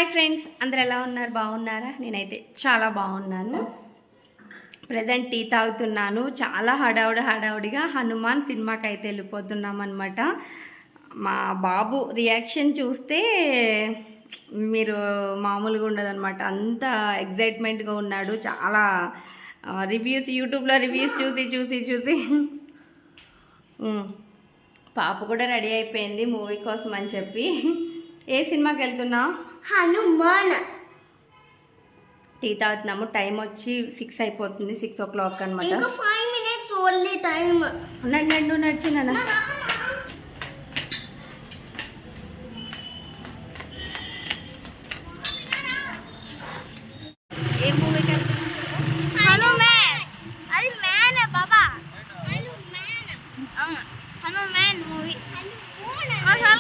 Hi friends, అందరు ఎలా ఉన్నారు? బాగున్నారా? నేనైతే చాలా బాగున్నాను. ప్రజెంట్ టీ తాగుతున్నాను. చాలా హడావుడిగా హనుమాన్ సినిమాకి అయితే వెళ్ళిపోతున్నాం అనమాట. మా బాబు రియాక్షన్ చూస్తే మీరు మామూలుగా ఉండదన్నమాట. అంత ఎగ్జైట్మెంట్గా ఉన్నాడు. చాలా రివ్యూస్, యూట్యూబ్లో రివ్యూస్ చూసి పాప కూడా రెడీ అయిపోయింది మూవీ కోసం అని చెప్పి. ఏ సినిమాకి వెళ్తున్నావు? హనుమాన్. టీ తాగుతున్నాము. టైం వచ్చి 6 అయిపోతుంది, 6 o'clock అనమాట. ఇంకా 5 minutes ఓన్లీ టైం. నన్ను నడిచినా ఏ మూవీకి వెళ్తున్నావు? హనుమాన్. అది మ్యాన్ బాబా. హనుమాన్ మూవీ. అసలు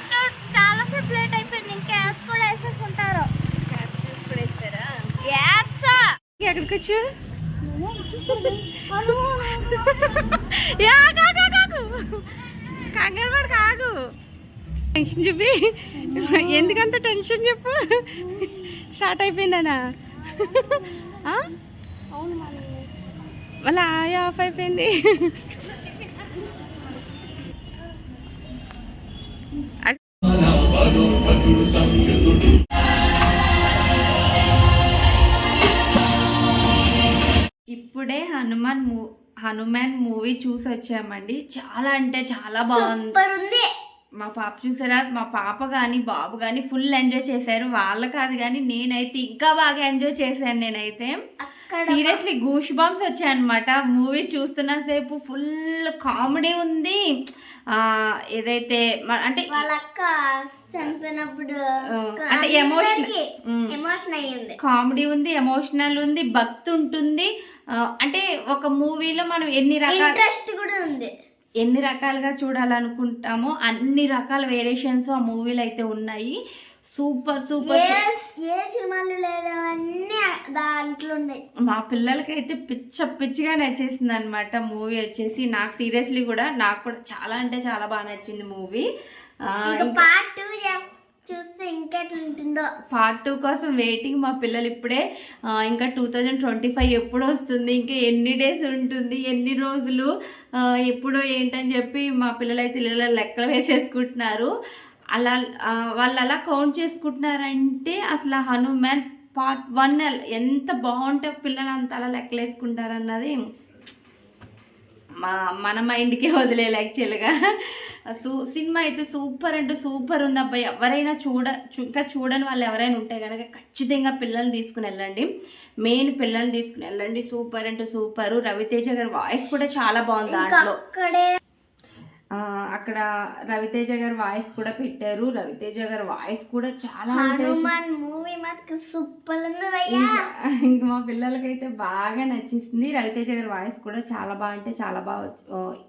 చాలా సేపు లేట్ అయిపోయింది. ఇంకా యాడ్స్ కూడా వేసేసుకుంటారు. యాడ్స్ ఎక్కడికి వచ్చు? కంగారు పడు, కాగు. టెన్షన్ చూపి. ఎందుకంత టెన్షన్ చెప్పు. స్టార్ట్ అయిపోయిందనా? మళ్ళీ ఆఫ్ అయిపోయింది. ఇప్పుడే హనుమాన్ మూవీ చూసి వచ్చామండి. చాలా అంటే చాలా బాగుంది. మా పాప చూసారా? మా పాప కానీ బాబు కానీ ఫుల్ ఎంజాయ్ చేశారు. వాళ్ళు కాదు కానీ నేనైతే ఇంకా బాగా ఎంజాయ్ చేశాను. నేనైతే సీరియస్లీ గూష్ బంప్స్ వచ్చాయన్నమాట. మూవీ చూస్తున్న సేపు ఫుల్ కామెడీ ఉంది. ఏదైతే అంటే వాళ్ళ అక్క చనిపోయినప్పుడు అంటే ఎమోషన్ అయ్యింది. కామెడీ ఉంది, ఎమోషనల్ ఉంది, భక్తి ఉంటుంది. అంటే ఒక మూవీలో మనం ఎన్ని రకాలుగా చూడాలనుకుంటామో అన్ని రకాల వేరియేషన్స్ ఆ మూవీలో అయితే ఉన్నాయి. సూపర్ ఏ సినిమాలు లేవన్నీ దాంట్లో ఉన్నాయి. మా పిల్లలకైతే పిచ్చిగా నచ్చేసింది అనమాట మూవీ వచ్చేసి. నాకు సీరియస్లీ కూడా నాకు కూడా చాలా అంటే చాలా బాగా నచ్చింది మూవీ. పార్ట్ 2 చూస్తే ఇంకెట్లుంటుందో. పార్ట్ 2 కోసం వెయిటింగ్. మా పిల్లలు ఇప్పుడే ఇంకా 2025 ఎప్పుడు వస్తుంది, ఇంకా ఎన్ని డేస్ ఉంటుంది, ఎన్ని రోజులు, ఎప్పుడో ఏంటని చెప్పి మా పిల్లలైతే ఇలా లెక్కలు వేసేసుకుంటున్నారు. వాళ్ళు అలా కౌంట్ చేసుకుంటున్నారంటే అసలు హనుమాన్ పార్ట్ 1 ఎంత బాగుంటే పిల్లలు అంత అలా లెక్కలు వేసుకుంటారన్నది మన మైండ్కే వదిలేదు యాక్చువల్గా. సినిమా అయితే సూపర్ అంటే సూపర్ ఉంది అబ్బాయి. ఎవరైనా ఇంకా చూడని వాళ్ళు ఎవరైనా ఉంటే కనుక ఖచ్చితంగా పిల్లల్ని తీసుకుని వెళ్ళండి. మెయిన్ పిల్లల్ని తీసుకుని వెళ్ళండి. సూపర్ అంటే సూపర్. రవితేజ గారి వాయిస్ కూడా చాలా బాగుంది దాంట్లో. అక్కడ రవితేజ గారి వాయిస్ కూడా పెట్టారు. రవితేజ గారి వాయిస్ కూడా చాలా సూపర్ ఉంది. ఇంకా మా పిల్లలకైతే బాగా నచ్చేసింది. రవితేజ గారి వాయిస్ కూడా చాలా బాగా అంటే చాలా బాగా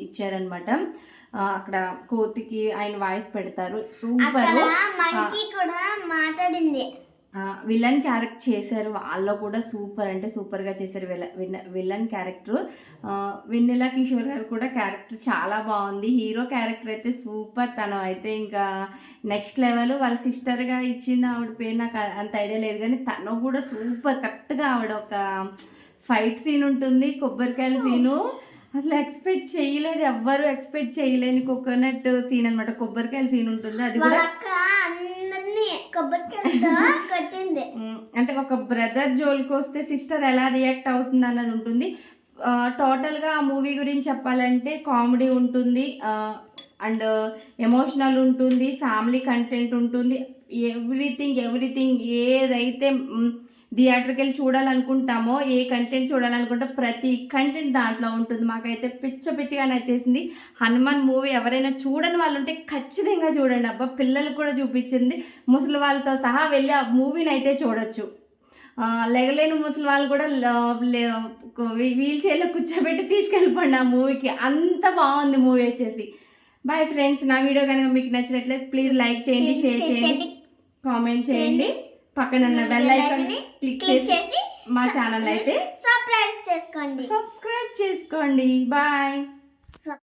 ఇచ్చారనమాట. అక్కడ కోతికి ఆయన వాయిస్ పెడతారు. సూపర్. కూడా మాట్లాడింది. విలన్ క్యారెక్టర్ చేశారు. వాళ్ళు కూడా సూపర్ అంటే సూపర్గా చేశారు విలన్ క్యారెక్టర్. వెన్నెల కిషోర్ గారు కూడా క్యారెక్టర్ చాలా బాగుంది. హీరో క్యారెక్టర్ అయితే సూపర్. తను అయితే ఇంకా నెక్స్ట్ లెవెల్. వాళ్ళ సిస్టర్గా ఇచ్చిన ఆవిడ పేరు నాకు అంత ఐడియా లేదు కానీ తను కూడా సూపర్. కరెక్ట్గా ఆవిడ ఒక ఫైట్ సీన్ ఉంటుంది, కొబ్బరికాయల సీను. అసలు ఎక్స్పెక్ట్ చేయలేదు, ఎవ్వరు ఎక్స్పెక్ట్ చేయలేని కోకోనట్ సీన్ అనమాట. కొబ్బరికాయల సీన్ ఉంటుంది. అది కూడా అంటే ఒక బ్రదర్ జోలికి వస్తే సిస్టర్ ఎలా రియాక్ట్ అవుతుంది అన్నది ఉంటుంది. టోటల్గా ఆ మూవీ గురించి చెప్పాలంటే కామెడీ ఉంటుంది, అండ్ ఎమోషనల్ ఉంటుంది, ఫ్యామిలీ కంటెంట్ ఉంటుంది. ఎవ్రీథింగ్ ఏదైతే థియేటర్కి వెళ్ళి చూడాలనుకుంటామో, ఏ కంటెంట్ చూడాలనుకుంటే ప్రతి కంటెంట్ దాంట్లో ఉంటుంది. మాకైతే పిచ్చిగా నచ్చేసింది. హనుమాన్ మూవీ ఎవరైనా చూడని వాళ్ళు ఉంటే ఖచ్చితంగా చూడండి అబ్బా. పిల్లలకు కూడా చూపించింది. ముసలి వాళ్ళతో సహా వెళ్ళి ఆ మూవీని అయితే చూడొచ్చు. లెగలేని ముసలి వాళ్ళు కూడా వీల్ చైర్లో కూర్చోబెట్టి తీసుకెళ్ళిపోండి ఆ మూవీకి. అంత బాగుంది మూవీ వచ్చేసి. Bye friends. నా వీడియో కనుక మీకు నచ్చినట్లయితే ప్లీజ్ లైక్ చేయండి, షేర్ చేయండి, కామెంట్ చేయండి. పక్కన ఉన్న బెల్ ఐకాన్ క్లిక్ చేసి మా ఛానల్ అయితే సబ్స్క్రైబ్ చేసుకోండి. బాయ్.